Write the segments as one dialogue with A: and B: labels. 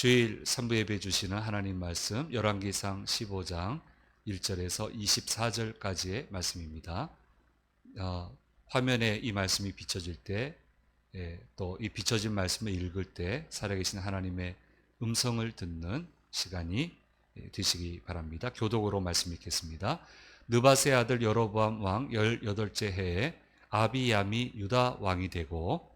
A: 주일 3부 예배 주시는 하나님 말씀 열왕기상 15장 1절에서 24절까지의 말씀입니다. 화면에 이 말씀이 비춰질 때, 또 이 비춰진 말씀을 읽을 때 살아계신 하나님의 음성을 듣는 시간이 되시기 바랍니다. 교독으로 말씀 읽겠습니다. 느밧의 아들 여로보암 왕 18째 해에 아비얌이 유다 왕이 되고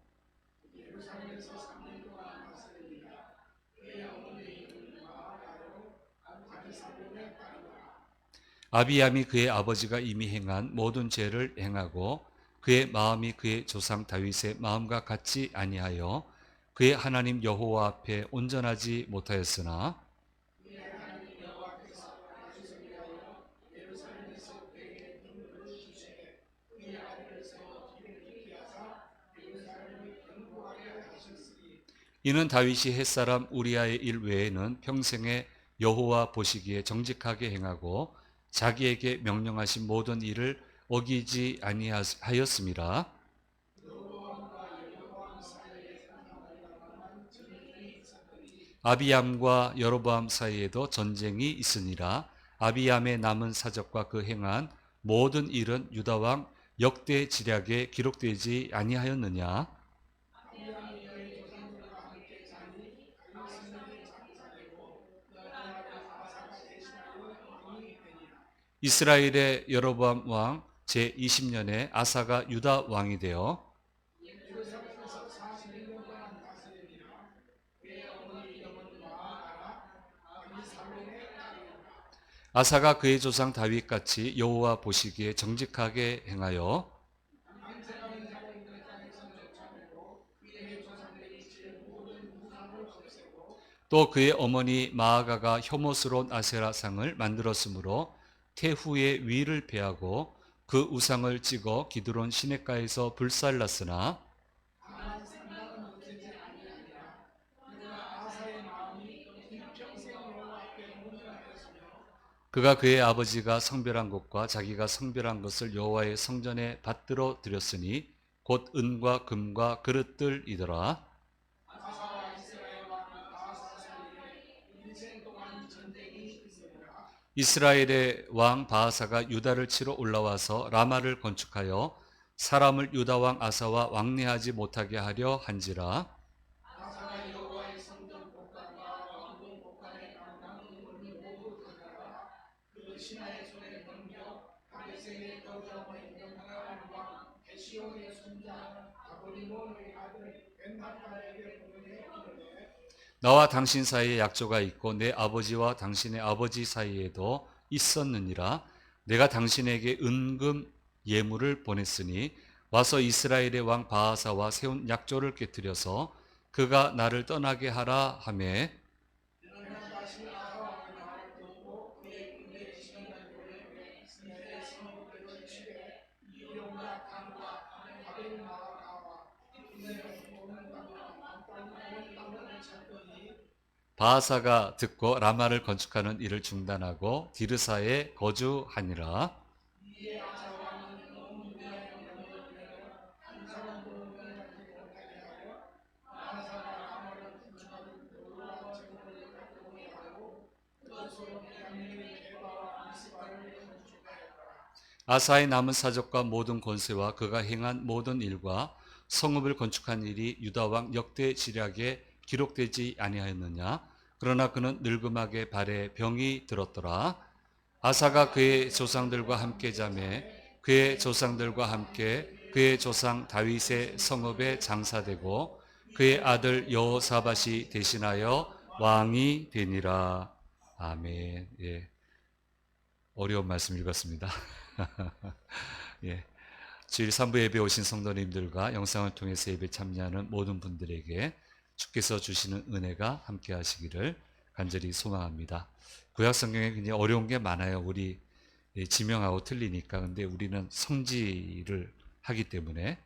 A: 아비얌이 그의 아버지가 이미 행한 모든 죄를 행하고 그의 마음이 그의 조상 다윗의 마음과 같지 아니하여 그의 하나님 여호와 앞에 온전하지 못하였으나 이는 다윗이 햇사람 우리아의 일 외에는 평생에 여호와 보시기에 정직하게 행하고 자기에게 명령하신 모든 일을 어기지 아니하였음이라. 아비얌과 여로보암 사이에도 전쟁이 있으니라. 아비얌의 남은 사적과 그 행한 모든 일은 유다 왕 역대 지략에 기록되지 아니하였느냐. 이스라엘의 여로보암 왕 제20년에 아사가 유다 왕이 되어 아사가 그의 조상 다윗같이 여호와 보시기에 정직하게 행하여 또 그의 어머니 마아가가 혐오스러운 아세라상을 만들었으므로 태후의 위를 베하고 그 우상을 찍어 기드론 시냇가에서 불살랐으나 그가 그의 아버지가 성별한 것과 자기가 성별한 것을 여호와의 성전에 받들어 드렸으니 곧 은과 금과 그릇들이더라. 이스라엘의 왕 바하사가 유다를 치러 올라와서 라마를 건축하여 사람을 유다 왕 아사와 왕래하지 못하게 하려 한지라. 나와 당신 사이에 약조가 있고 내 아버지와 당신의 아버지 사이에도 있었느니라. 내가 당신에게 은금 예물을 보냈으니 와서 이스라엘의 왕 바하사와 세운 약조를 깨뜨려서 그가 나를 떠나게 하라 하매 바하사가 듣고 라마를 건축하는 일을 중단하고 디르사에 거주하니라. 아사의 남은 사적과 모든 권세와 그가 행한 모든 일과 성읍을 건축한 일이 유다 왕 역대 지략에 기록되지 아니하였느냐. 그러나 그는 늙음하게 발에 병이 들었더라. 아사가 그의 조상들과 함께 자매 그의 조상들과 함께 그의 조상 다윗의 성읍에 장사되고 그의 아들 여호사밧이 대신하여 왕이 되니라. 아멘. 예, 어려운 말씀 읽었습니다. 예, 주일 3부 예배 오신 성도님들과 영상을 통해서 예배 참여하는 모든 분들에게 주께서 주시는 은혜가 함께 하시기를 간절히 소망합니다. 구약 성경에 굉장히 어려운 게 많아요. 우리 지명하고 틀리니까. 근데 우리는 성지를 하기 때문에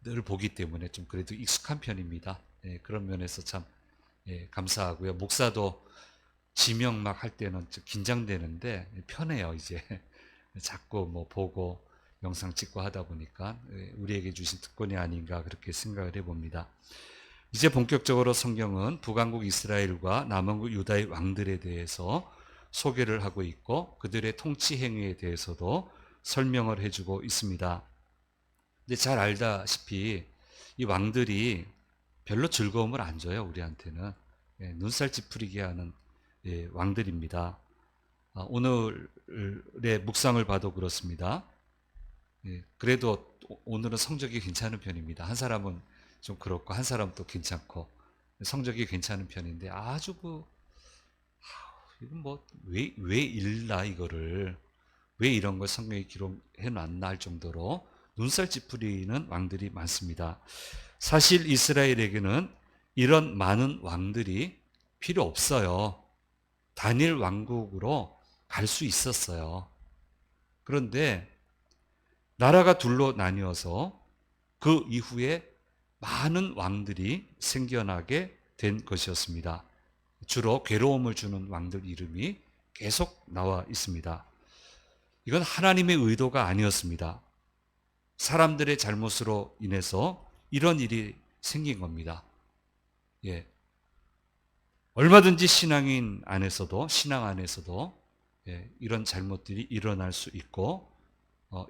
A: 늘 보기 때문에 좀 그래도 익숙한 편입니다. 예, 그런 면에서 참 감사하고요. 목사도 지명 막 할 때는 좀 긴장되는데 편해요. 이제 자꾸 뭐 보고 영상 찍고 하다 보니까 우리에게 주신 특권이 아닌가 그렇게 생각을 해봅니다. 이제 본격적으로 성경은 북왕국 이스라엘과 남왕국 유다의 왕들에 대해서 소개를 하고 있고 그들의 통치 행위에 대해서도 설명을 해주고 있습니다. 근데 잘 알다시피 이 왕들이 별로 즐거움을 안 줘요, 우리한테는. 눈살 찌푸리게 하는 왕들입니다. 오늘의 묵상을 봐도 그렇습니다. 그래도 오늘은 성적이 괜찮은 편입니다. 한 사람은 좀 그렇고 한 사람은 또 괜찮고 성적이 괜찮은 편인데 아주 이건 왜 읽나 이거를 왜 이런 걸 성경에 기록해 놨나 할 정도로 눈살 찌푸리는 왕들이 많습니다. 사실 이스라엘에게는 이런 많은 왕들이 필요 없어요. 단일 왕국으로 갈 수 있었어요. 그런데 나라가 둘로 나뉘어서 그 이후에 많은 왕들이 생겨나게 된 것이었습니다. 주로 괴로움을 주는 왕들 이름이 계속 나와 있습니다. 이건 하나님의 의도가 아니었습니다. 사람들의 잘못으로 인해서 이런 일이 생긴 겁니다. 얼마든지 신앙 안에서도 이런 잘못들이 일어날 수 있고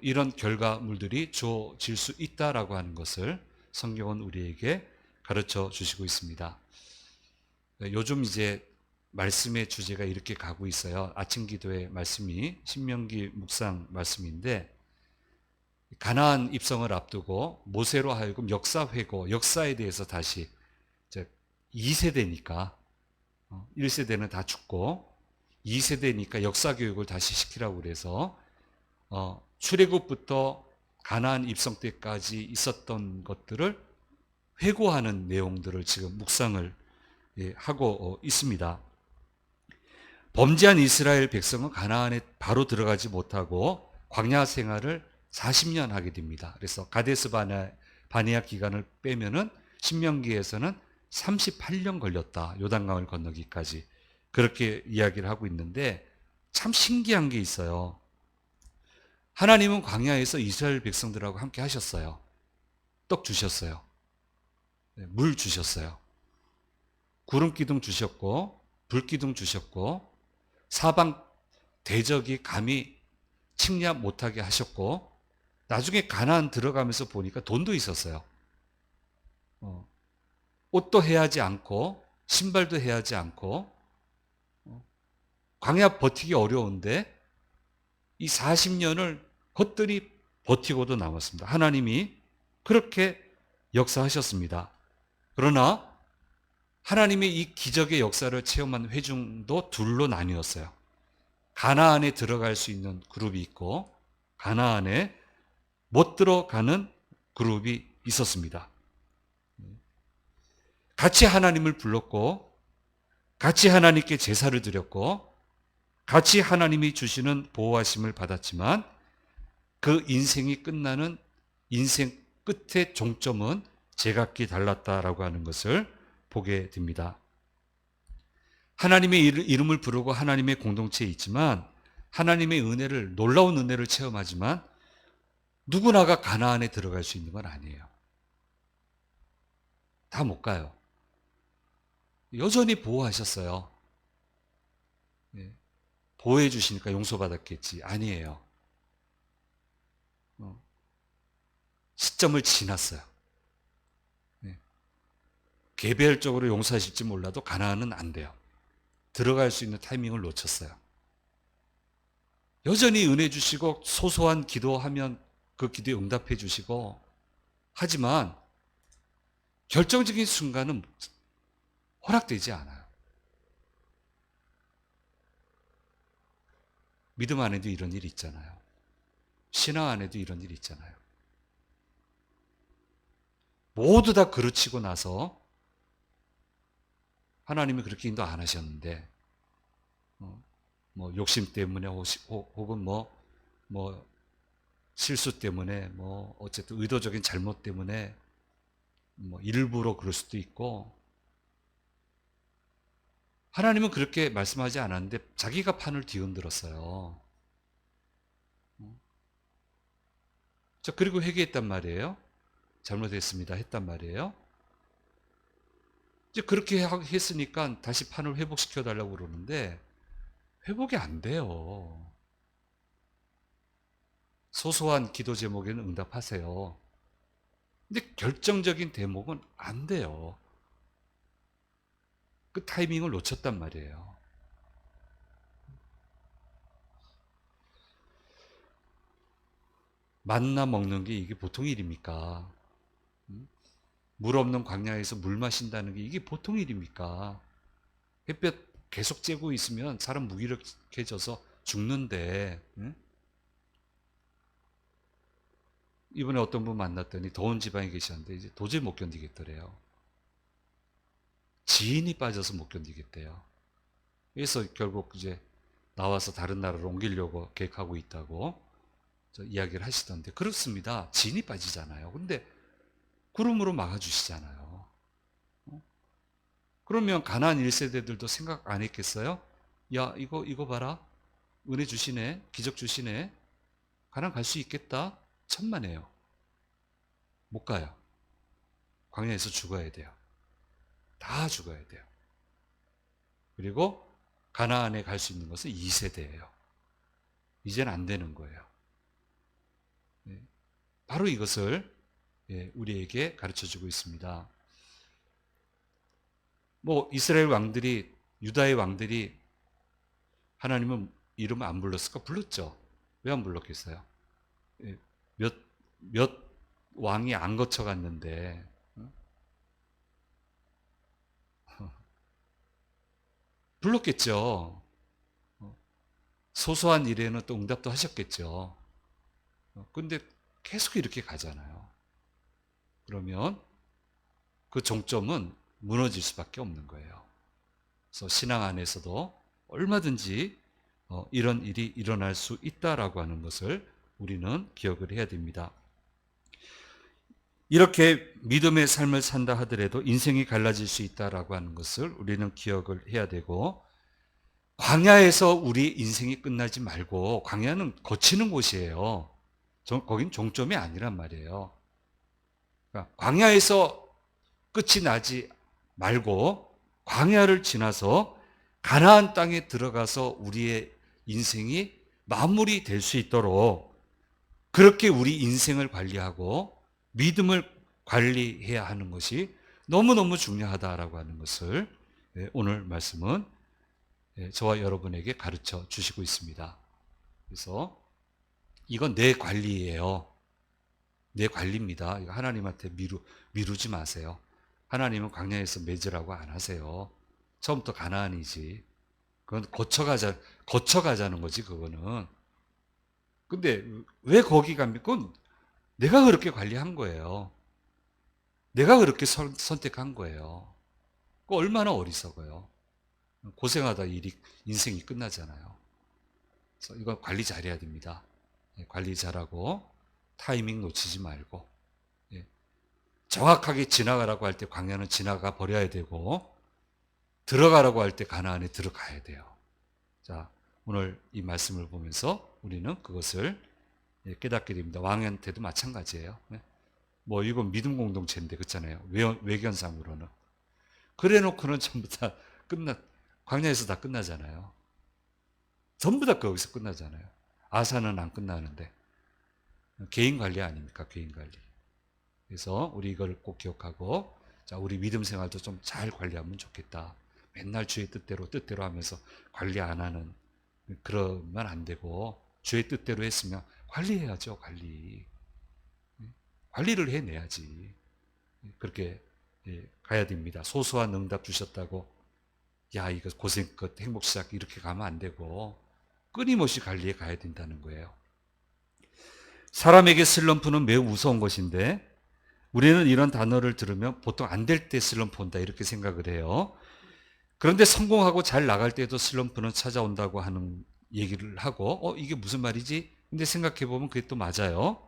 A: 이런 결과물들이 주어질 수 있다라고 하는 것을 성경은 우리에게 가르쳐 주시고 있습니다. 요즘 이제 말씀의 주제가 이렇게 가고 있어요. 아침 기도의 말씀이 신명기 묵상 말씀인데 가나안 입성을 앞두고 모세로 하여금 역사 회고, 역사에 대해서 다시 2세대니까 1세대는 다 죽고 2세대니까 역사 교육을 다시 시키라고 그래서 출애굽부터 가나안 입성 때까지 있었던 것들을 회고하는 내용들을 지금 묵상을 하고 있습니다. 범죄한 이스라엘 백성은 가나안에 바로 들어가지 못하고 광야 생활을 40년 하게 됩니다. 그래서 가데스 바네아 기간을 빼면은 신명기에서는 38년 걸렸다. 요단강을 건너기까지. 그렇게 이야기를 하고 있는데 참 신기한 게 있어요. 하나님은 광야에서 이스라엘 백성들하고 함께 하셨어요. 떡 주셨어요. 물 주셨어요. 구름 기둥 주셨고 불 기둥 주셨고 사방 대적이 감히 침략 못하게 하셨고 나중에 가나안 들어가면서 보니까 돈도 있었어요. 옷도 해하지 않고 신발도 해하지 않고 광야 버티기 어려운데 이 40년을 헛들이 버티고도 남았습니다. 하나님이 그렇게 역사하셨습니다. 그러나 하나님의 이 기적의 역사를 체험한 회중도 둘로 나뉘었어요. 가나안에 들어갈 수 있는 그룹이 있고 가나안에 못 들어가는 그룹이 있었습니다. 같이 하나님을 불렀고 같이 하나님께 제사를 드렸고 같이 하나님이 주시는 보호하심을 받았지만 그 인생이 끝나는 인생 끝의 종점은 제각기 달랐다라고 하는 것을 보게 됩니다. 하나님의 이름을 부르고 하나님의 공동체에 있지만 하나님의 은혜를 놀라운 은혜를 체험하지만 누구나가 가나안에 들어갈 수 있는 건 아니에요. 다 못 가요. 여전히 보호하셨어요. 보호해 주시니까 용서받았겠지. 아니에요. 시점을 지났어요. 개별적으로 용서하실지 몰라도 가나안은 안 돼요. 들어갈 수 있는 타이밍을 놓쳤어요. 여전히 은혜 주시고 소소한 기도하면 그 기도에 응답해 주시고 하지만 결정적인 순간은 허락되지 않아요. 믿음 안에도 이런 일이 있잖아요. 신앙 안에도 이런 일이 있잖아요. 모두 다 그르치고 나서 하나님이 그렇게 인도 안 하셨는데 욕심 때문에 혹은 실수 때문에 어쨌든 의도적인 잘못 때문에 일부러 그럴 수도 있고 하나님은 그렇게 말씀하지 않았는데 자기가 판을 뒤흔들었어요. 자, 그리고 회개했단 말이에요. 잘못했습니다 했단 말이에요. 이제 그렇게 했으니까 다시 판을 회복시켜 달라고 그러는데 회복이 안 돼요. 소소한 기도 제목에는 응답하세요. 근데 결정적인 대목은 안 돼요. 그 타이밍을 놓쳤단 말이에요. 만나 먹는 게 이게 보통 일입니까? 물 없는 광야에서 물 마신다는 게 이게 보통 일입니까? 햇볕 계속 쬐고 있으면 사람 무기력해져서 죽는데, 응? 이번에 어떤 분 만났더니 더운 지방에 계셨는데 이제 도저히 못 견디겠더래요. 지인이 빠져서 못 견디겠대요. 그래서 결국 이제 나와서 다른 나라로 옮기려고 계획하고 있다고 이야기를 하시던데, 그렇습니다. 지인이 빠지잖아요. 근데 구름으로 막아주시잖아요. 그러면 가나안 1세대들도 생각 안 했겠어요? 야, 이거 봐라. 은혜 주시네. 기적 주시네. 가나안 갈 수 있겠다. 천만에요. 못 가요. 광야에서 죽어야 돼요. 다 죽어야 돼요. 그리고 가나안에 갈 수 있는 것은 2세대예요. 이제는 안 되는 거예요. 바로 이것을 우리에게 가르쳐주고 있습니다. 뭐 이스라엘 왕들이, 유다의 왕들이 하나님은 이름을 안 불렀을까? 불렀죠. 왜 안 불렀겠어요? 몇 왕이 안 거쳐갔는데, 불렀겠죠. 소소한 일에는 또 응답도 하셨겠죠. 근데 계속 이렇게 가잖아요. 그러면 그 종점은 무너질 수밖에 없는 거예요. 그래서 신앙 안에서도 얼마든지 이런 일이 일어날 수 있다라고 하는 것을 우리는 기억을 해야 됩니다. 이렇게 믿음의 삶을 산다 하더라도 인생이 갈라질 수 있다라고 하는 것을 우리는 기억을 해야 되고, 광야에서 우리 인생이 끝나지 말고, 광야는 거치는 곳이에요. 거긴 종점이 아니란 말이에요. 그러니까 광야에서 끝이 나지 말고 광야를 지나서 가나안 땅에 들어가서 우리의 인생이 마무리될 수 있도록 그렇게 우리 인생을 관리하고 믿음을 관리해야 하는 것이 너무너무 중요하다라고 하는 것을 오늘 말씀은 저와 여러분에게 가르쳐 주시고 있습니다. 그래서 이건 내 관리예요. 내 관리입니다. 이거 하나님한테 미루지 마세요. 하나님은 광야에서 맺으라고 안 하세요. 처음부터 가나안이지. 그건 거쳐가자는 거지, 그거는. 근데 왜 거기 갑니까? 그건 내가 그렇게 관리한 거예요. 내가 그렇게 선택한 거예요. 그 얼마나 어리석어요. 고생하다 인생이 끝나잖아요. 그래서 이거 관리 잘해야 됩니다. 관리 잘하고 타이밍 놓치지 말고, 정확하게 지나가라고 할 때 광야는 지나가 버려야 되고, 들어가라고 할 때 가나안에 들어가야 돼요. 자, 오늘 이 말씀을 보면서 우리는 그것을 깨닫게 됩니다. 왕한테도 마찬가지예요. 뭐 이건 믿음 공동체인데, 그렇잖아요. 외견상으로는. 그래 놓고는 전부 다 광야에서 다 끝나잖아요. 전부 다 거기서 끝나잖아요. 아사는 안 끝나는데. 개인 관리 아닙니까? 개인 관리. 그래서 우리 이걸 꼭 기억하고, 자, 우리 믿음 생활도 좀 잘 관리하면 좋겠다. 맨날 주의 뜻대로 하면서 관리 안 하는, 그러면 안 되고, 주의 뜻대로 했으면 관리해야죠, 관리. 관리를 해내야지. 그렇게 가야 됩니다. 소소한 응답 주셨다고, 야, 이거 고생 끝, 행복 시작, 이렇게 가면 안 되고, 끊임없이 관리해 가야 된다는 거예요. 사람에게 슬럼프는 매우 무서운 것인데, 우리는 이런 단어를 들으면 보통 안 될 때 슬럼프 온다 이렇게 생각을 해요. 그런데 성공하고 잘 나갈 때도 슬럼프는 찾아온다고 하는 얘기를 하고, 이게 무슨 말이지? 근데 생각해 보면 그게 또 맞아요.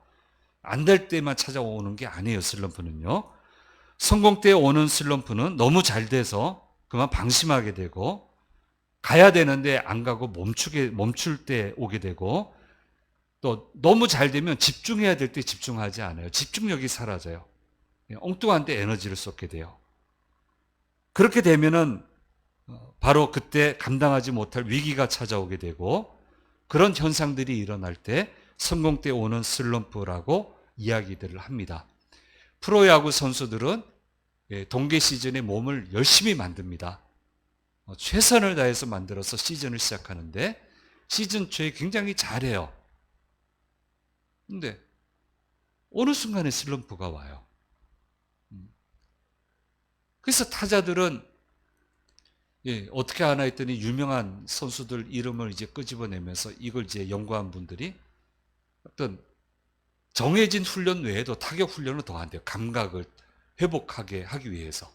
A: 안 될 때만 찾아오는 게 아니에요, 슬럼프는요. 성공 때 오는 슬럼프는 너무 잘 돼서 그만 방심하게 되고, 가야 되는데 안 가고 멈출 때 오게 되고, 또 너무 잘 되면 집중해야 될 때 집중하지 않아요. 집중력이 사라져요. 엉뚱한 데 에너지를 쏟게 돼요. 그렇게 되면은 바로 그때 감당하지 못할 위기가 찾아오게 되고 그런 현상들이 일어날 때 성공 때 오는 슬럼프라고 이야기들을 합니다. 프로야구 선수들은 동계 시즌에 몸을 열심히 만듭니다. 최선을 다해서 만들어서 시즌을 시작하는데 시즌 초에 굉장히 잘해요. 근데 어느 순간에 슬럼프가 와요. 그래서 타자들은 어떻게 하나 했더니 유명한 선수들 이름을 이제 끄집어내면서 이걸 이제 연구한 분들이 어떤 정해진 훈련 외에도 타격 훈련을 더 한대요. 감각을 회복하게 하기 위해서.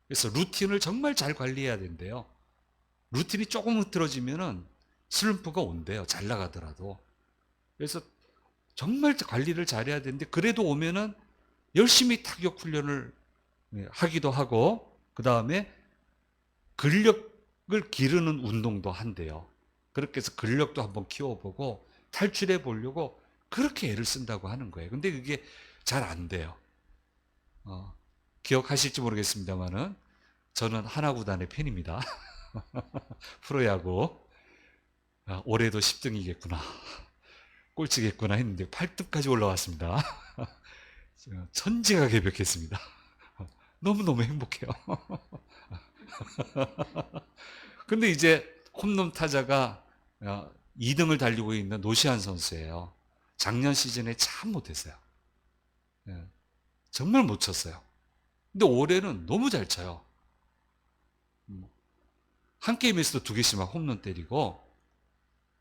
A: 그래서 루틴을 정말 잘 관리해야 된대요. 루틴이 조금 흐트러지면은 슬럼프가 온대요. 잘 나가더라도. 그래서 정말 관리를 잘해야 되는데 그래도 오면은 열심히 타격 훈련을 하기도 하고 그 다음에 근력을 기르는 운동도 한대요. 그렇게 해서 근력도 한번 키워보고 탈출해 보려고 그렇게 애를 쓴다고 하는 거예요. 근데 그게 잘 안 돼요. 기억하실지 모르겠습니다만은 저는 하나구단의 팬입니다. 프로야구. 올해도 10등이겠구나. 꼴찌겠구나 했는데 8등까지 올라왔습니다. 천지가 개벽했습니다. 너무너무 행복해요. 근데 이제 홈런 타자가 2등을 달리고 있는 노시안 선수예요. 작년 시즌에 참 못했어요. 정말 못 쳤어요. 근데 올해는 너무 잘 쳐요. 한 게임에서도 2개씩 막 홈런 때리고,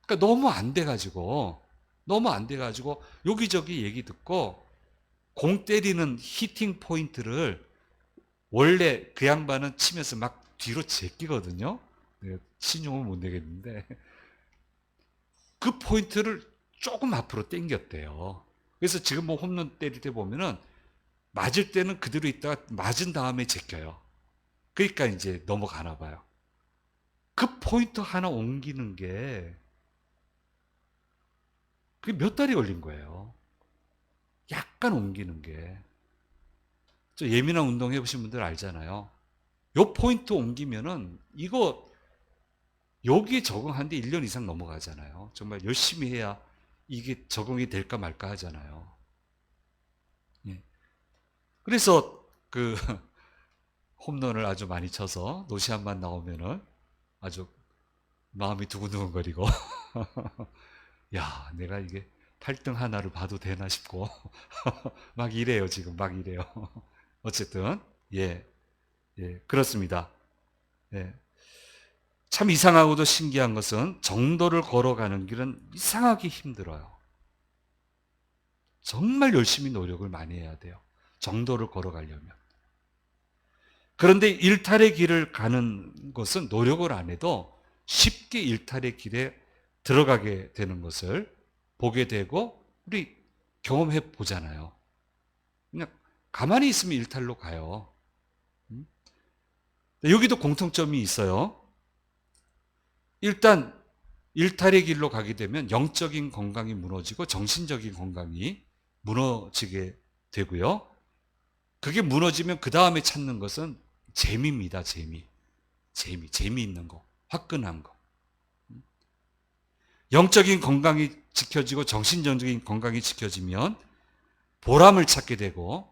A: 그러니까 너무 안 돼가지고 여기저기 얘기 듣고 공 때리는 히팅 포인트를 원래 그 양반은 치면서 막 뒤로 제끼거든요. 신용을 못 내겠는데 그 포인트를 조금 앞으로 당겼대요. 그래서 지금 뭐 홈런 때릴 때 보면은 맞을 때는 그대로 있다가 맞은 다음에 제껴요. 그러니까 이제 넘어가나 봐요. 그 포인트 하나 옮기는 게 그게 몇 달이 걸린 거예요. 약간 옮기는 게. 저 예민한 운동 해보신 분들 알잖아요. 요 포인트 옮기면은 이거 여기에 적응하는데 1년 이상 넘어가잖아요. 정말 열심히 해야 이게 적응이 될까 말까 하잖아요. 예. 그래서 그 홈런을 아주 많이 쳐서 노시안만 나오면은 아주 마음이 두근두근거리고 야, 내가 이게 8등 하나를 봐도 되나 싶고 막 이래요, 지금 막 이래요. 어쨌든 예, 그렇습니다. 예. 참 이상하고도 신기한 것은 정도를 걸어가는 길은 이상하게 힘들어요. 정말 열심히 노력을 많이 해야 돼요. 정도를 걸어가려면. 그런데 일탈의 길을 가는 것은 노력을 안 해도 쉽게 일탈의 길에 들어가게 되는 것을 보게 되고 우리 경험해 보잖아요. 그냥 가만히 있으면 일탈로 가요. 여기도 공통점이 있어요. 일단 일탈의 길로 가게 되면 영적인 건강이 무너지고 정신적인 건강이 무너지게 되고요. 그게 무너지면 그 다음에 찾는 것은 재미입니다. 재미있는 거, 화끈한 거. 영적인 건강이 지켜지고 정신적인 건강이 지켜지면 보람을 찾게 되고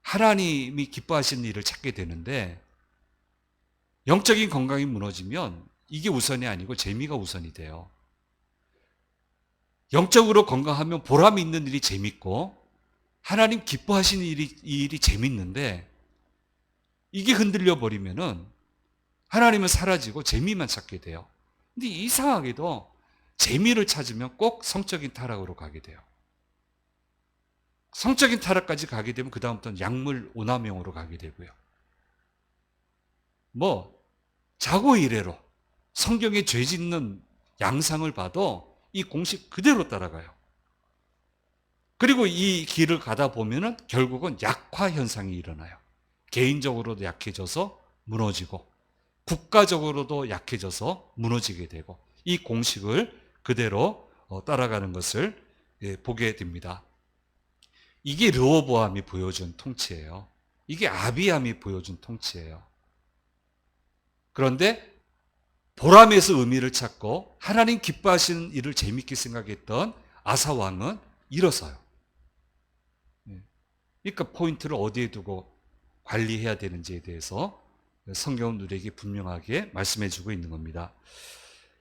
A: 하나님이 기뻐하시는 일을 찾게 되는데 영적인 건강이 무너지면 이게 우선이 아니고 재미가 우선이 돼요. 영적으로 건강하면 보람 있는 일이 재밌고 하나님 기뻐하시는 일이 재밌는데 이게 흔들려 버리면은 하나님은 사라지고 재미만 찾게 돼요. 근데 이상하게도 재미를 찾으면 꼭 성적인 타락으로 가게 돼요. 성적인 타락까지 가게 되면 그 다음부터는 약물 오남용으로 가게 되고요. 뭐 자고 이래로 성경에 죄 짓는 양상을 봐도 이 공식 그대로 따라가요. 그리고 이 길을 가다 보면은 결국은 약화 현상이 일어나요. 개인적으로도 약해져서 무너지고 국가적으로도 약해져서 무너지게 되고 이 공식을 그대로 따라가는 것을 보게 됩니다. 이게 르호보암이 보여준 통치예요. 이게 아비암이 보여준 통치예요. 그런데 보람에서 의미를 찾고 하나님 기뻐하시는 일을 재밌게 생각했던 아사 왕은 일어서요. 그러니까 포인트를 어디에 두고 관리해야 되는지에 대해서 성경은 우리에게 분명하게 말씀해 주고 있는 겁니다.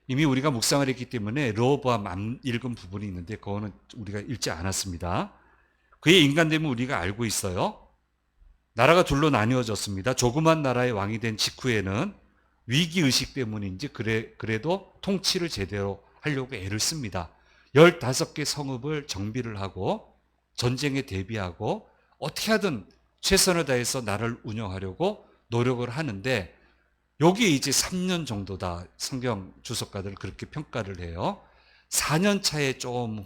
A: 이미 우리가 묵상을 했기 때문에 르호보암 안 읽은 부분이 있는데 그거는 우리가 읽지 않았습니다. 그의 인간됨을 우리가 알고 있어요. 나라가 둘로 나뉘어졌습니다. 조그만 나라의 왕이 된 직후에는 위기의식 때문인지 그래도 통치를 제대로 하려고 애를 씁니다. 15개 성읍을 정비를 하고 전쟁에 대비하고 어떻게 하든 최선을 다해서 나라를 운영하려고 노력을 하는데 여기에 이제 3년 정도다. 성경 주석가들 그렇게 평가를 해요. 4년 차에 좀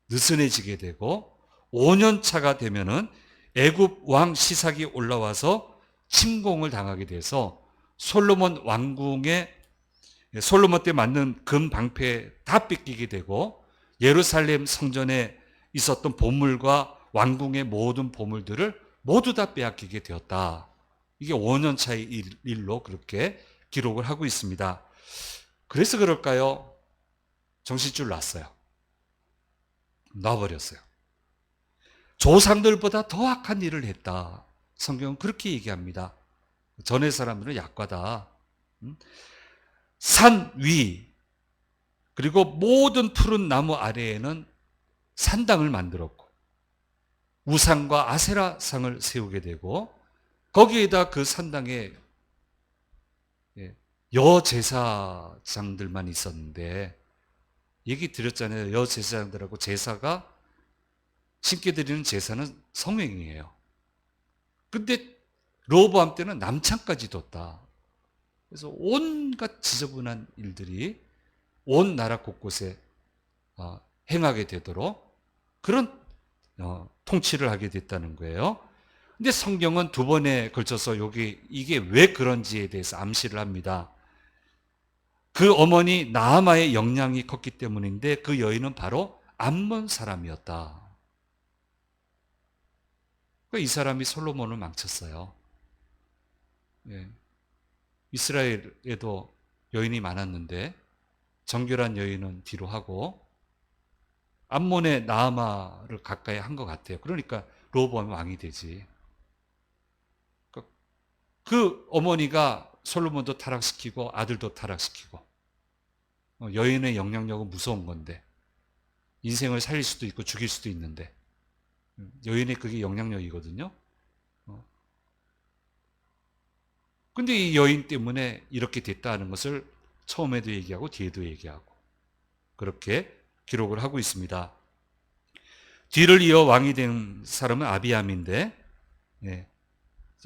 A: 느슨해지게 되고 5년 차가 되면은 애굽 왕 시삭이 올라와서 침공을 당하게 돼서 솔로몬 왕궁에 솔로몬 때 만든 금 방패 다 뺏기게 되고 예루살렘 성전에 있었던 보물과 왕궁의 모든 보물들을 모두 다 빼앗기게 되었다. 이게 5년 차의 일로 그렇게 기록을 하고 있습니다. 그래서 그럴까요? 정신줄 놨어요. 놔버렸어요. 조상들보다 더 악한 일을 했다. 성경은 그렇게 얘기합니다. 전의 사람들은 약과다. 산 위, 그리고 모든 푸른 나무 아래에는 산당을 만들었고, 우상과 아세라상을 세우게 되고, 거기에다 그 산당에 여제사장들만 있었는데, 얘기 드렸잖아요. 여제사장들하고 제사가 신께 드리는 제사는 성행이에요. 근데 르호보암 때는 남창까지 뒀다. 그래서 온갖 지저분한 일들이 온 나라 곳곳에 행하게 되도록 그런 통치를 하게 됐다는 거예요. 근데 성경은 두 번에 걸쳐서 이게 왜 그런지에 대해서 암시를 합니다. 그 어머니 나아마의 영향이 컸기 때문인데 그 여인은 바로 암몬 사람이었다. 이 사람이 솔로몬을 망쳤어요. 예. 이스라엘에도 여인이 많았는데 정결한 여인은 뒤로 하고 암몬의 나아마를 가까이 한 것 같아요. 그러니까 르호보암이 왕이 되지. 그 어머니가 솔로몬도 타락시키고 아들도 타락시키고 여인의 영향력은 무서운 건데 인생을 살릴 수도 있고 죽일 수도 있는데 여인의 그게 영향력이거든요. 근데 이 여인 때문에 이렇게 됐다는 것을 처음에도 얘기하고 뒤에도 얘기하고 그렇게 기록을 하고 있습니다. 뒤를 이어 왕이 된 사람은 아비암인데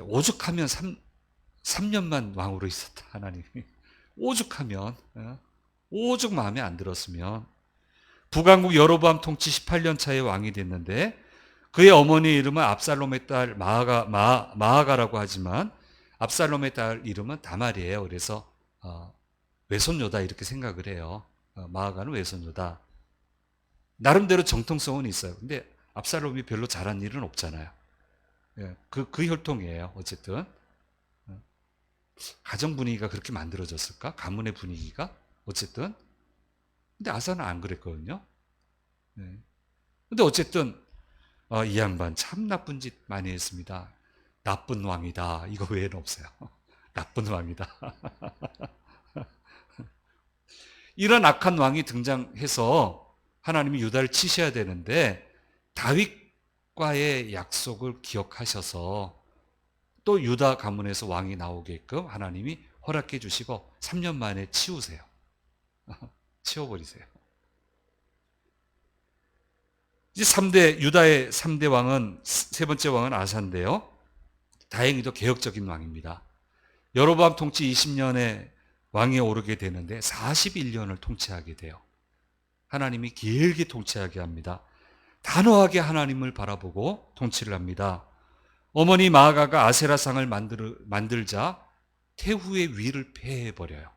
A: 오죽하면 3년만 왕으로 있었다. 하나님이 오죽하면 오죽 마음에 안 들었으면 북왕국 여로보암 통치 18년 차에 왕이 됐는데 그의 어머니 이름은 압살롬의 딸 마아가라고 하지만 압살롬의 딸 이름은 다말이에요. 그래서 외손녀다 이렇게 생각을 해요. 마아가는 외손녀다. 나름대로 정통성은 있어요. 근데 압살롬이 별로 잘한 일은 없잖아요. 그 혈통이에요. 어쨌든 가정 분위기가 그렇게 만들어졌을까? 가문의 분위기가 어쨌든. 근데 아사는 안 그랬거든요. 근데 어쨌든 이 양반 참 나쁜 짓 많이 했습니다. 나쁜 왕이다. 이거 외에는 없어요. 나쁜 왕이다. 이런 악한 왕이 등장해서 하나님이 유다를 치셔야 되는데 다윗과의 약속을 기억하셔서 또 유다 가문에서 왕이 나오게끔 하나님이 허락해 주시고 3년 만에 치우세요. 치워버리세요. 이제 유다의 3대 왕은, 세 번째 왕은 아사인데요. 다행히도 개혁적인 왕입니다. 여로보암 통치 20년에 왕에 오르게 되는데 41년을 통치하게 돼요. 하나님이 길게 통치하게 합니다. 단호하게 하나님을 바라보고 통치를 합니다. 어머니 마아가가 아세라상을 만들자 태후의 위를 폐해버려요.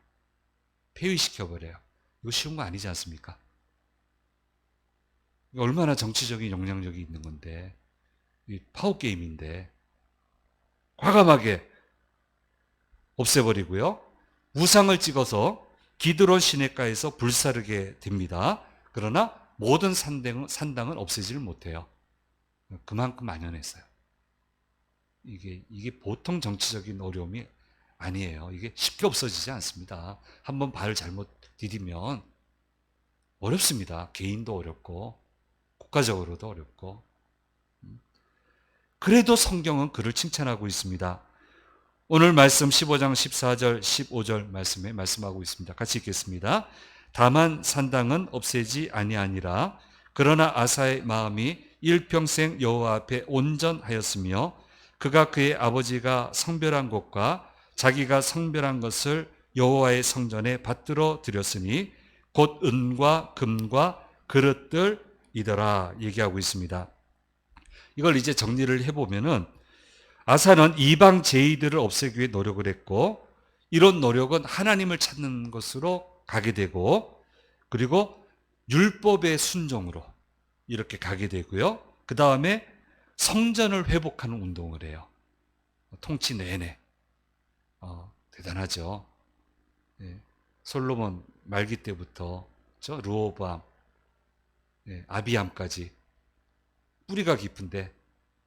A: 폐위시켜버려요. 이거 쉬운 거 아니지 않습니까? 얼마나 정치적인 영향력이 있는 건데, 파워게임인데, 과감하게 없애버리고요. 우상을 찍어서 기드론 시냇가에서 불사르게 됩니다. 그러나 모든 산당은 없애지를 못해요. 그만큼 만연했어요. 이게 보통 정치적인 어려움이 아니에요. 이게 쉽게 없어지지 않습니다. 한번 발을 잘못 디디면 어렵습니다. 개인도 어렵고 국가적으로도 어렵고. 그래도 성경은 그를 칭찬하고 있습니다. 오늘 말씀 15장 14절 15절 말씀에 말씀하고 있습니다. 같이 읽겠습니다. 다만 산당은 없애지 아니하니라. 그러나 아사의 마음이 일평생 여호와 앞에 온전하였으며 그가 그의 아버지가 성별한 것과 자기가 성별한 것을 여호와의 성전에 받들어 드렸으니 곧 은과 금과 그릇들이더라 얘기하고 있습니다. 이걸 이제 정리를 해보면은 아사는 이방 제의들을 없애기 위해 노력을 했고 이런 노력은 하나님을 찾는 것으로 가게 되고 그리고 율법의 순종으로 이렇게 가게 되고요. 그 다음에 성전을 회복하는 운동을 해요. 통치 내내. 대단하죠. 예, 솔로몬 말기 때부터 저 르호보암, 아비암까지 뿌리가 깊은데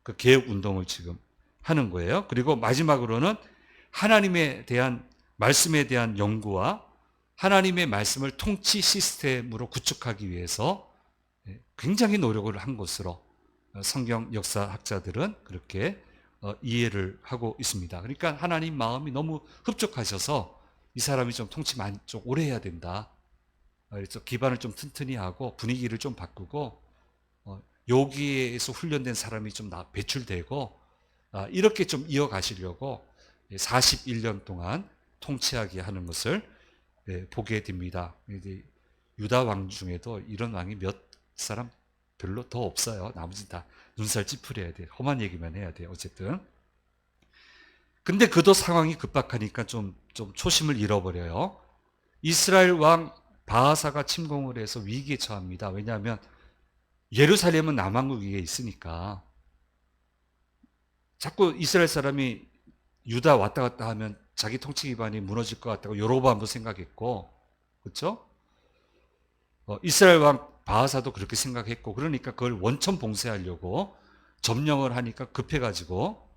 A: 그 개혁 운동을 지금 하는 거예요. 그리고 마지막으로는 하나님에 대한 말씀에 대한 연구와 하나님의 말씀을 통치 시스템으로 구축하기 위해서 굉장히 노력을 한 것으로 성경 역사학자들은 그렇게 이해를 하고 있습니다. 그러니까 하나님 마음이 너무 흡족하셔서 이 사람이 좀 통치 많이 좀 오래 해야 된다. 그래서 기반을 좀 튼튼히 하고 분위기를 좀 바꾸고 여기에서 훈련된 사람이 좀 배출되고 이렇게 좀 이어가시려고 41년 동안 통치하게 하는 것을 보게 됩니다. 유다 왕 중에도 이런 왕이 몇 사람 별로 더 없어요. 나머지 다 눈살 찌푸려야 돼. 험한 얘기만 해야 돼. 어쨌든. 근데 그도 상황이 급박하니까 좀 초심을 잃어버려요. 이스라엘 왕 바하사가 침공을 해서 위기에 처합니다. 왜냐하면 예루살렘은 남왕국 위에 있으니까 자꾸 이스라엘 사람이 유다 왔다 갔다 하면 자기 통치 기반이 무너질 것 같다고 여로보암도 생각했고, 그렇죠? 이스라엘 왕 바하사도 그렇게 생각했고, 그러니까 그걸 원천 봉쇄하려고 점령을 하니까 급해가지고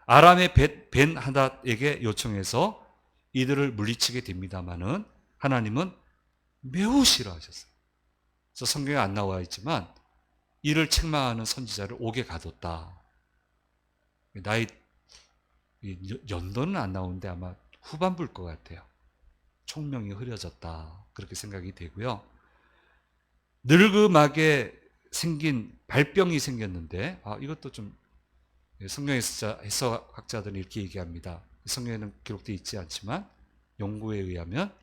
A: 아람의 벤 하닷에게 요청해서 이들을 물리치게 됩니다만은 하나님은 매우 싫어하셨어요. 그래서 성경에 안 나와 있지만 이를 책망하는 선지자를 옥에 가뒀다. 나이 연도는 안 나오는데 아마 후반부일 것 같아요. 총명이 흐려졌다. 그렇게 생각이 되고요. 늙음하게 생긴 발병이 생겼는데 이것도 좀 성경 해석학자들은 이렇게 얘기합니다. 성경에는 기록되어 있지 않지만 연구에 의하면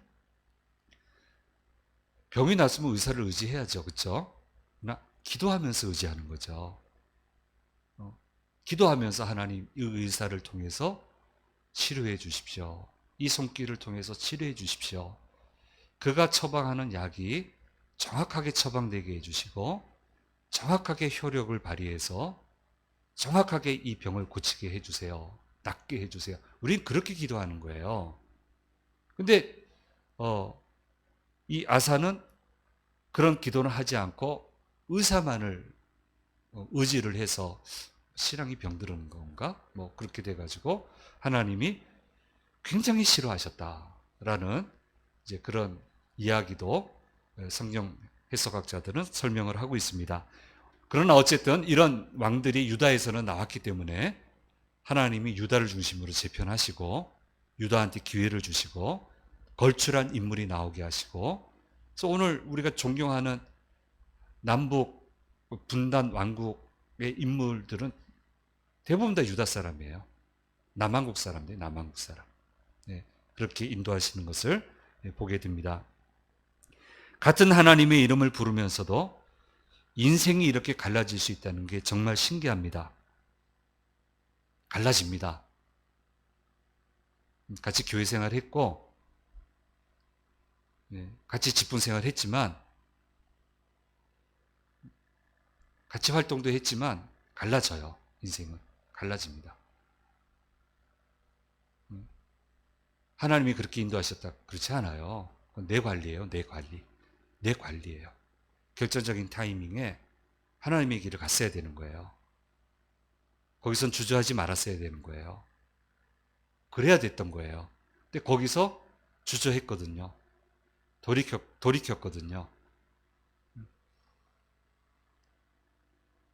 A: 병이 났으면 의사를 의지해야죠. 그렇죠? 그러나 기도하면서 의지하는 거죠. 기도하면서 하나님 이 의사를 통해서 치료해 주십시오. 이 손길을 통해서 치료해 주십시오. 그가 처방하는 약이 정확하게 처방되게 해주시고 정확하게 효력을 발휘해서 정확하게 이 병을 고치게 해주세요. 낫게 해주세요. 우린 그렇게 기도하는 거예요. 근데 이 아사는 그런 기도는 하지 않고 의사만을 의지를 해서 신앙이 병드는 건가? 뭐 그렇게 돼가지고 하나님이 굉장히 싫어하셨다라는 이제 그런 이야기도 성경 해석학자들은 설명을 하고 있습니다. 그러나 어쨌든 이런 왕들이 유다에서는 나왔기 때문에 하나님이 유다를 중심으로 재편하시고 유다한테 기회를 주시고 걸출한 인물이 나오게 하시고 그래서 오늘 우리가 존경하는 남북 분단 왕국의 인물들은 대부분 다 유다 사람이에요. 남한국 사람들, 남한국 사람. 그렇게 인도하시는 것을 보게 됩니다. 같은 하나님의 이름을 부르면서도 인생이 이렇게 갈라질 수 있다는 게 정말 신기합니다. 갈라집니다. 같이 교회 생활 했고, 같이 직분 생활 했지만, 같이 활동도 했지만, 갈라져요. 인생은. 갈라집니다. 하나님이 그렇게 인도하셨다. 그렇지 않아요. 그건 내 관리예요. 내 관리. 내 관리예요. 결정적인 타이밍에 하나님의 길을 갔어야 되는 거예요. 거기선 주저하지 말았어야 되는 거예요. 그래야 됐던 거예요. 근데 거기서 주저했거든요. 돌이켰거든요.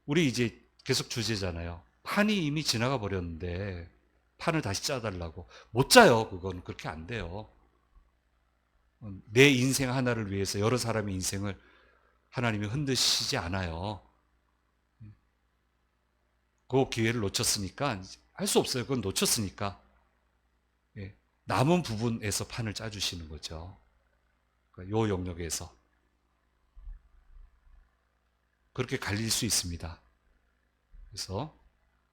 A: 우리 이제 계속 주제잖아요. 판이 이미 지나가 버렸는데 판을 다시 짜달라고. 못 짜요. 그건 그렇게 안 돼요. 내 인생 하나를 위해서 여러 사람의 인생을 하나님이 흔드시지 않아요. 그 기회를 놓쳤으니까 할 수 없어요. 그건 놓쳤으니까. 예. 남은 부분에서 판을 짜주시는 거죠. 그러니까 요 영역에서. 그렇게 갈릴 수 있습니다. 그래서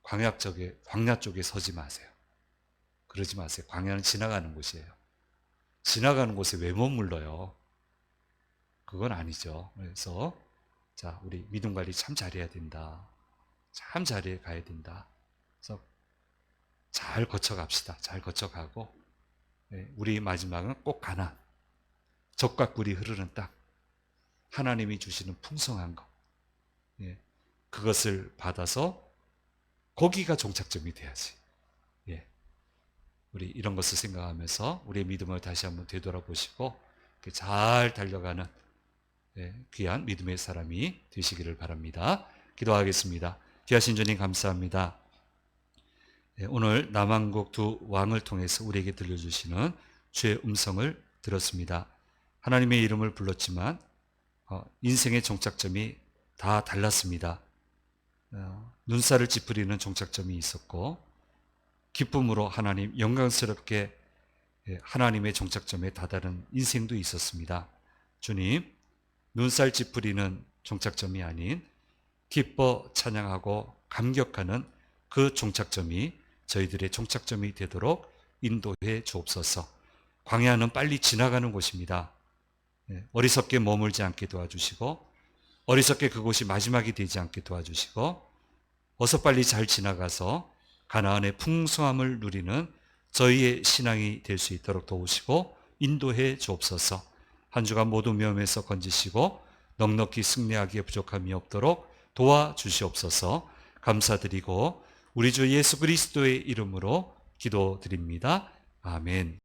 A: 광야 쪽에 서지 마세요. 그러지 마세요. 광야는 지나가는 곳이에요. 지나가는 곳에 왜 머물러요? 그건 아니죠. 그래서 자, 우리 믿음 관리 참 잘해야 된다. 참 잘해 가야 된다. 그래서 잘 거쳐갑시다. 잘 거쳐가고 우리 마지막은 꼭 가나 적과 꿀이 흐르는 땅 하나님이 주시는 풍성한 것 그것을 받아서 거기가 종착점이 돼야지. 우리 이런 것을 생각하면서 우리의 믿음을 다시 한번 되돌아보시고 잘 달려가는 귀한 믿음의 사람이 되시기를 바랍니다. 기도하겠습니다. 귀하신 주님 감사합니다. 오늘 남왕국 두 왕을 통해서 우리에게 들려주시는 주의 음성을 들었습니다. 하나님의 이름을 불렀지만 인생의 종착점이 다 달랐습니다. 눈살을 찌푸리는 종착점이 있었고 기쁨으로 하나님 영광스럽게 하나님의 종착점에 다다른 인생도 있었습니다. 주님, 눈살 찌푸리는 종착점이 아닌 기뻐 찬양하고 감격하는 그 종착점이 저희들의 종착점이 되도록 인도해 주옵소서. 광야는 빨리 지나가는 곳입니다. 어리석게 머물지 않게 도와주시고 어리석게 그곳이 마지막이 되지 않게 도와주시고 어서 빨리 잘 지나가서 가나안의 풍성함을 누리는 저희의 신앙이 될 수 있도록 도우시고 인도해 주옵소서. 한 주간 모든 위험에서 건지시고 넉넉히 승리하기에 부족함이 없도록 도와주시옵소서. 감사드리고 우리 주 예수 그리스도의 이름으로 기도드립니다. 아멘.